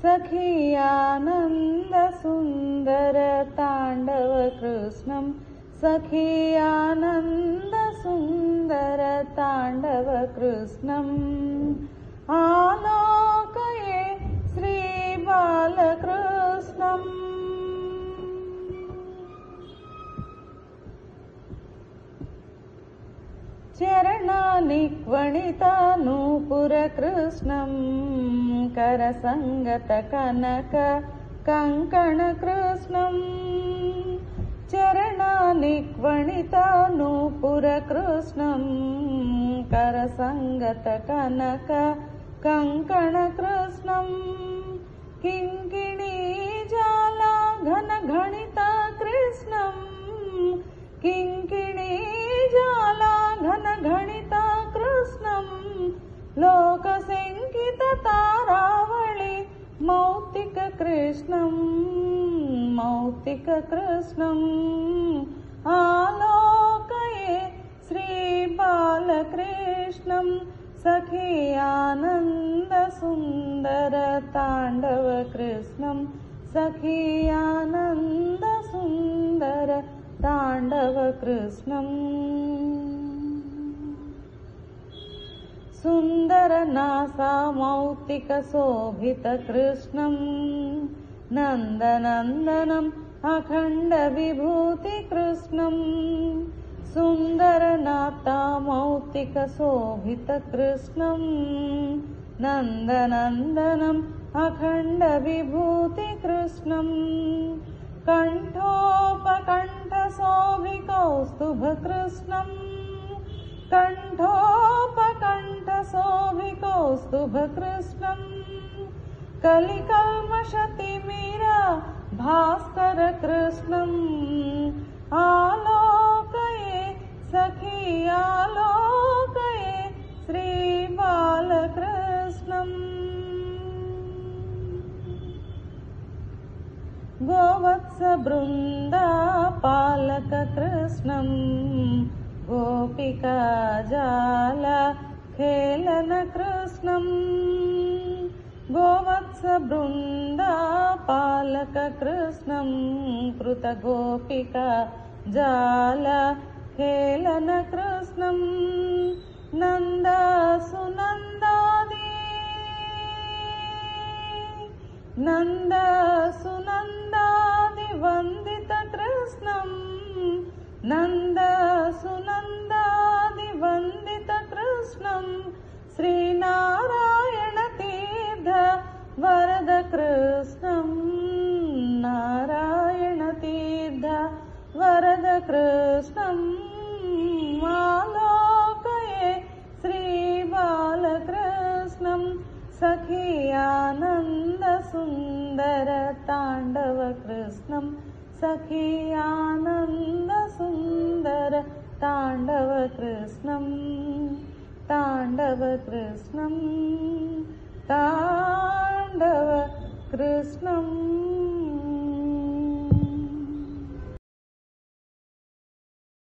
सखी आनन्दसुन्दर ताण्डव कृष्णं सखी आनन्दसुन्दर ताण्डव कृष्णम् आलोकये श्रीबालकृष्णम् चरणानिक्वणितानूपुरकृष्णं करसङ्गतकनक कङ्कणकृष्णं चरणानिक्वणितानूपुरकृष्णं करसङ्गतकनक कङ्कणकृष्णं किङ्किणीजाला घनघणिता कृष्णं किङ्किणीजाला घनघणिता कृष्णं लोकशङ्किततारावळि मौक्तिककृष्णम् आलोकये श्रीबालकृष्णं सखी आनन्दसुन्दर ताण्डव कृष्णं सखी आनन्दसुन्दर ताण्डव कृष्णम् सुन्दरनासा मौक्तिकशोभितकृष्णं नन्दनन्दनम् अखण्डविभूतिकृष्णं सुन्दरनाथा मौक्तिकशोभितकृष्णं नन्दनन्दनम् अखण्डविभूतिकृष्णं कण्ठोपकण्ठशोभिकौस्तुभकृष्णं कण्ठोपकण्ठशोभिकौस्तुभकृष्णं कलिकल्मषतिमिरा भास्करकृष्णम् आलोकये सखी आलोकये श्रीबालकृष्णम् गोवत्सबृन्दापालककृष्णं गोपिकाजालखेलनकृष्णं गोवत्सबृन्दापालककृष्णं कृतगोपिकाजालखेलनकृष्णं नन्दसुनन्दादिवन्दितकृष्णं नन्दसुनन्दादिवन्दितकृष्णं श्रीनारायणतीर्थ वरदकृष्णं नारायणतीर्थ वरदकृष्णम् आलोकये श्रीबालकृष्णं सखी आनन्दसुन्दर ताण्डव कृष्णं सखी आनन्दसुन्दर ताण्डव कृष्णं ताण्डव कृष्णं ताण्डव कृष्णम्